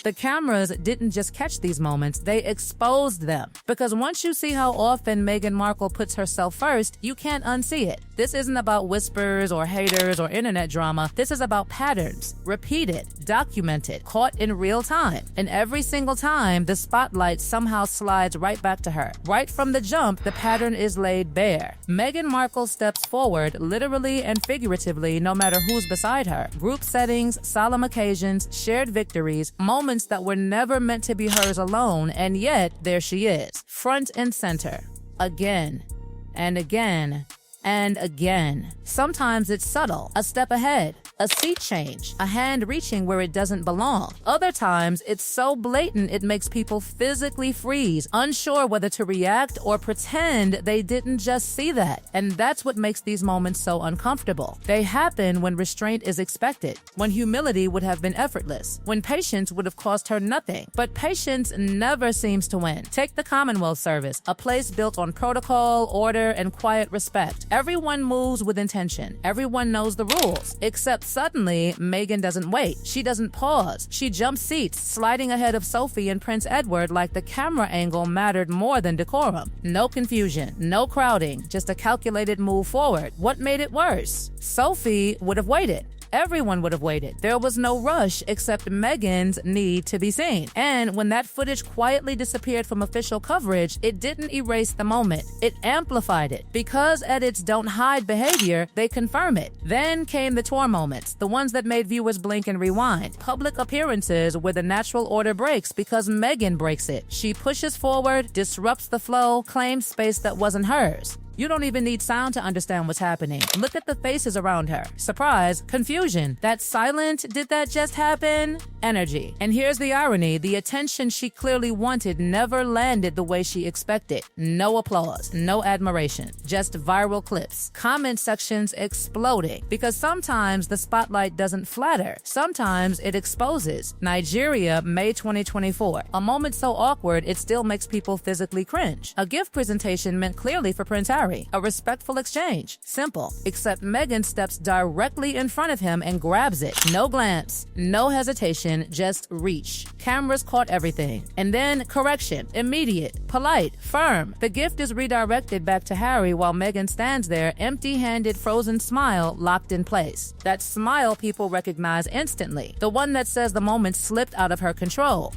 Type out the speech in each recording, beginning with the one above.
The cameras didn't just catch these moments, they exposed them. Because once you see how often Meghan Markle puts herself first, you can't unsee it. This isn't about whispers or haters or internet drama. This is about patterns, repeated, documented, caught in real time. And every single time, the spotlight somehow slides right back to her. Right from the jump, the pattern is laid bare. Meghan Markle steps forward, literally and figuratively, no matter who's beside her. Group settings, solemn occasions, shared victories, moments that were never meant to be hers alone, and yet there she is, front and center, again and again and again. Sometimes it's subtle, a step ahead, a seat change, a hand reaching where it doesn't belong. Other times, it's so blatant it makes people physically freeze, unsure whether to react or pretend they didn't just see that. And that's what makes these moments so uncomfortable. They happen when restraint is expected, when humility would have been effortless, when patience would have cost her nothing. But patience never seems to win. Take the Commonwealth Service, a place built on protocol, order, and quiet respect. Everyone moves with intention. Everyone knows the rules, except suddenly, Meghan doesn't wait. She doesn't pause. She jumps seats, sliding ahead of Sophie and Prince Edward like the camera angle mattered more than decorum. No confusion, no crowding, just a calculated move forward. What made it worse? Sophie would have waited. Everyone would have waited. There was no rush except Meghan's need to be seen. And when that footage quietly disappeared from official coverage, it didn't erase the moment. It amplified it. Because edits don't hide behavior, they confirm it. Then came the tour moments, the ones that made viewers blink and rewind. Public appearances where the natural order breaks because Meghan breaks it. She pushes forward, disrupts the flow, claims space that wasn't hers. You don't even need sound to understand what's happening. Look at the faces around her. Surprise, confusion. That silent, did that just happen? Energy. And here's the irony. The attention she clearly wanted never landed the way she expected. No applause, no admiration, just viral clips. Comment sections exploding. Because sometimes the spotlight doesn't flatter. Sometimes it exposes. Nigeria, May 2024. A moment so awkward, it still makes people physically cringe. A gift presentation meant clearly for Prince Harry. A respectful exchange. Simple. Except Meghan steps directly in front of him and grabs it. No glance, no hesitation, just reach. Cameras caught everything. And then correction. Immediate, polite, firm. The gift is redirected back to Harry while Meghan stands there, empty-handed, frozen smile locked in place. That smile people recognize instantly. The one that says the moment slipped out of her control.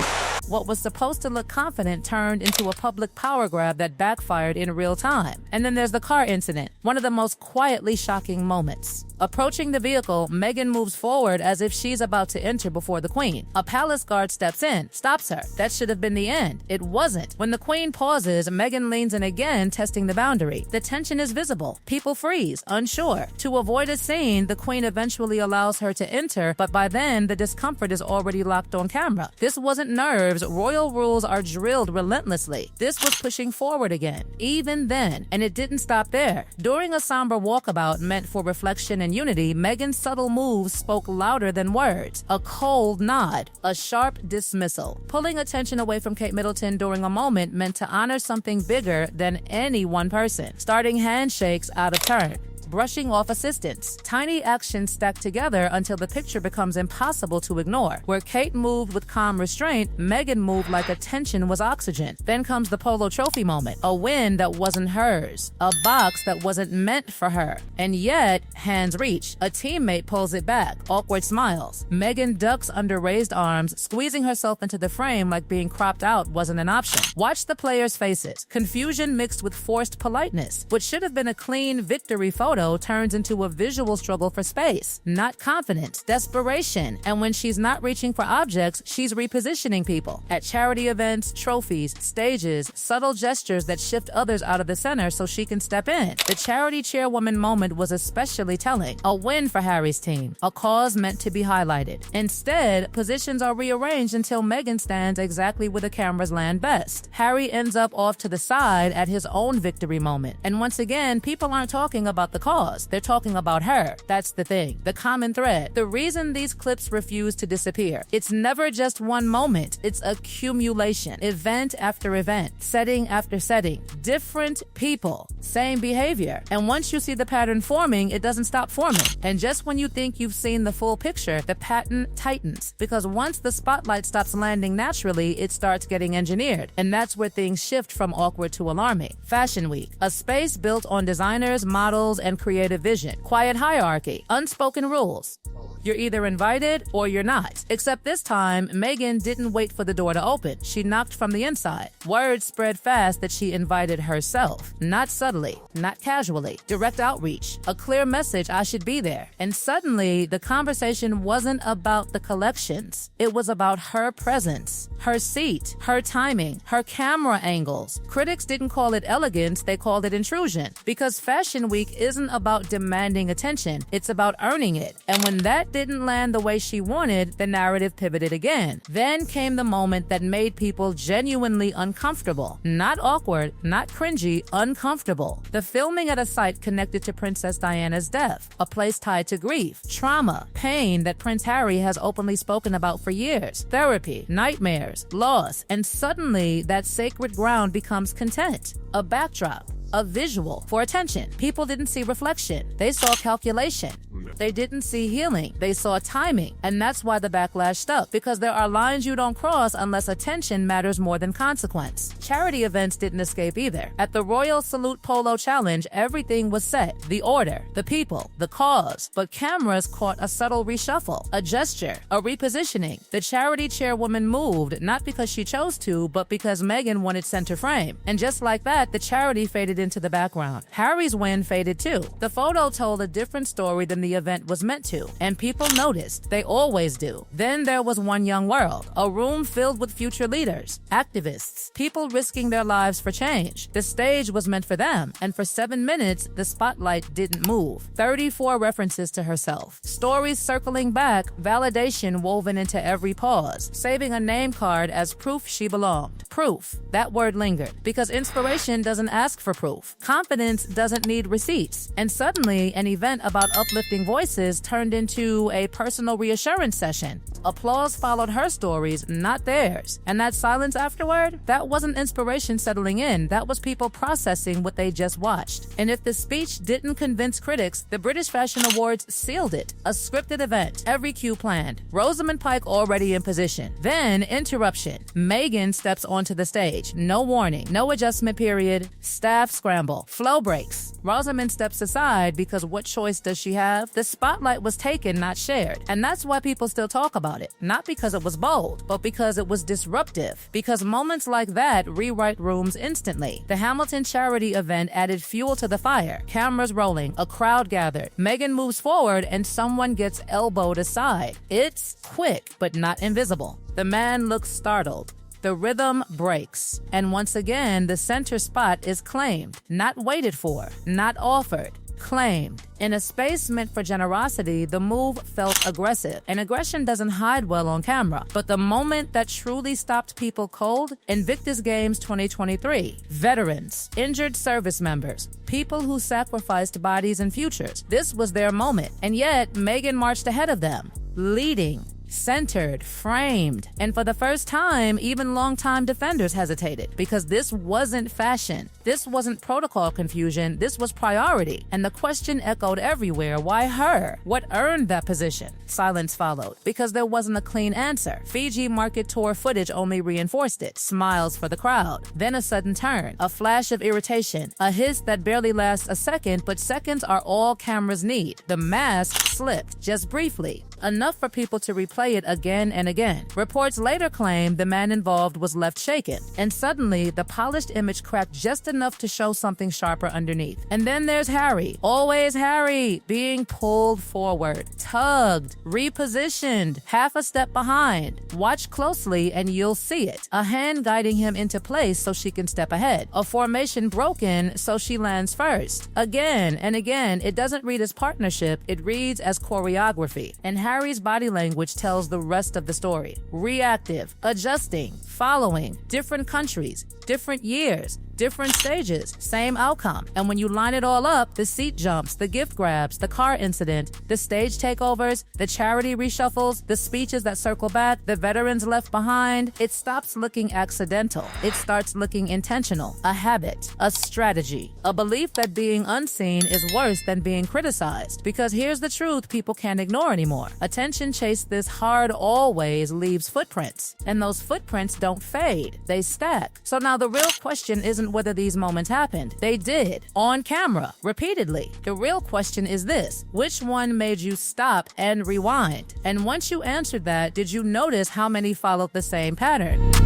What was supposed to look confident turned into a public power grab that backfired in real time. And then there's the car incident, one of the most quietly shocking moments. Approaching the vehicle, Meghan moves forward as if she's about to enter before the Queen. A palace guard steps in, stops her. That should have been the end. It wasn't. When the Queen pauses, Meghan leans in again, testing the boundary. The tension is visible. People freeze, unsure. To avoid a scene, the Queen eventually allows her to enter, but by then, the discomfort is already locked on camera. This wasn't nerves. Royal rules are drilled relentlessly. This was pushing forward again, even then, and it didn't stop there. During a somber walkabout meant for reflection and unity, Meghan's subtle moves spoke louder than words. A cold nod, a sharp dismissal. Pulling attention away from Kate Middleton during a moment meant to honor something bigger than any one person. Starting handshakes out of turn. Brushing off assistance. Tiny actions stacked together until the picture becomes impossible to ignore. Where Kate moved with calm restraint, Meghan moved like attention was oxygen. Then comes the polo trophy moment. A win that wasn't hers. A box that wasn't meant for her. And yet, hands reach. A teammate pulls it back. Awkward smiles. Meghan ducks under raised arms, squeezing herself into the frame like being cropped out wasn't an option. Watch the players' faces. Confusion mixed with forced politeness. What should have been a clean victory photo turns into a visual struggle for space, not confidence, desperation. And when she's not reaching for objects, she's repositioning people. At charity events, trophies, stages, subtle gestures that shift others out of the center so she can step in. The charity chairwoman moment was especially telling. A win for Harry's team, a cause meant to be highlighted. Instead, positions are rearranged until Meghan stands exactly where the cameras land best. Harry ends up off to the side at his own victory moment. And once again, people aren't talking about the cause. They're talking about her. That's the thing. The common thread. The reason these clips refuse to disappear. It's never just one moment. It's accumulation. Event after event. Setting after setting. Different people. Same behavior. And once you see the pattern forming, it doesn't stop forming. And just when you think you've seen the full picture, the pattern tightens. Because once the spotlight stops landing naturally, it starts getting engineered. And that's where things shift from awkward to alarming. Fashion Week. A space built on designers, models, and creative vision. Quiet hierarchy. Unspoken rules. You're either invited or you're not. Except this time, Meghan didn't wait for the door to open. She knocked from the inside. Word spread fast that she invited herself. Not subtly, not casually. Direct outreach. A clear message, I should be there. And suddenly, the conversation wasn't about the collections. It was about her presence, her seat, her timing, her camera angles. Critics didn't call it elegance, they called it intrusion. Because Fashion Week isn't about demanding attention, it's about earning it. And when that didn't land the way she wanted, the narrative pivoted again. Then came the moment that made people genuinely uncomfortable. Not awkward, not cringy, uncomfortable. The filming at a site connected to Princess Diana's death, a place tied to grief, trauma, pain that Prince Harry has openly spoken about for years, therapy, nightmares, loss, and suddenly that sacred ground becomes content, a backdrop, a visual for attention. People didn't see reflection. They saw calculation. They didn't see healing. They saw timing. And that's why the backlash stuck, because there are lines you don't cross unless attention matters more than consequence. Charity events didn't escape either. At the Royal Salute Polo Challenge, everything was set. The order, the people, the cause. But cameras caught a subtle reshuffle, a gesture, a repositioning. The charity chairwoman moved, not because she chose to, but because Meghan wanted center frame. And just like that, the charity faded into the background. Harry's win faded too. The photo told a different story than the event was meant to, and people noticed. They always do. Then there was One Young World, a room filled with future leaders, activists, people risking their lives for change. The stage was meant for them, and for 7 minutes, the spotlight didn't move. 34 references to herself, stories circling back, validation woven into every pause, saving a name card as proof she belonged. Proof. That word lingered, because inspiration doesn't ask for proof. Confidence doesn't need receipts. And suddenly, an event about uplifting voices turned into a personal reassurance session. Applause followed her stories, not theirs. And that silence afterward, that wasn't inspiration settling in, that was people processing what they just watched. And if the speech didn't convince critics, the British Fashion Awards sealed it. A scripted event, every cue planned. Rosamund Pike already in position. Then, interruption. Meghan steps onto the stage. No warning, no adjustment period. Staff scramble. Flow breaks. Rosamund steps aside because what choice does she have? The spotlight was taken, not shared. And that's why people still talk about it. Not because it was bold, but because it was disruptive. Because moments like that rewrite rooms instantly. The Hamilton charity event added fuel to the fire. Cameras rolling, a crowd gathered. Meghan moves forward and someone gets elbowed aside. It's quick, but not invisible. The man looks startled. The rhythm breaks. And once again, the center spot is claimed. Not waited for, not offered. Claimed. In a space meant for generosity, the move felt aggressive. And aggression doesn't hide well on camera. But the moment that truly stopped people cold, Invictus Games 2023. Veterans, injured service members, people who sacrificed bodies and futures. This was their moment. And yet, Meghan marched ahead of them, leading, centered, framed. And for the first time, even longtime defenders hesitated, because this wasn't fashion. This wasn't protocol confusion. This was priority. And the question echoed everywhere. Why her? What earned that position? Silence followed, because there wasn't a clean answer. Fiji market tour footage only reinforced it. Smiles for the crowd. Then a sudden turn, a flash of irritation, a hiss that barely lasts a second, but seconds are all cameras need. The mask slipped, just briefly. Enough for people to replay it again and again. Reports later claimed the man involved was left shaken, and suddenly the polished image cracked just enough to show something sharper underneath. And then there's Harry, always Harry, being pulled forward, tugged, repositioned, half a step behind. Watch closely and you'll see it. A hand guiding him into place so she can step ahead. A formation broken so she lands first. Again and again, it doesn't read as partnership, it reads as choreography. And Harry's body language tells the rest of the story. Reactive, adjusting, following, different countries, different years, Different stages, same outcome. And when you line it all up, the seat jumps, the gift grabs, the car incident, the stage takeovers, the charity reshuffles, the speeches that circle back, the veterans left behind, it stops looking accidental. It starts looking intentional, a habit, a strategy, a belief that being unseen is worse than being criticized. Because here's the truth people can't ignore anymore. Attention chased this hard always leaves footprints. And those footprints don't fade, they stack. So now the real question isn't whether these moments happened. They did, on camera, repeatedly. The real question is this: which one made you stop and rewind? And once you answered that, did you notice how many followed the same pattern?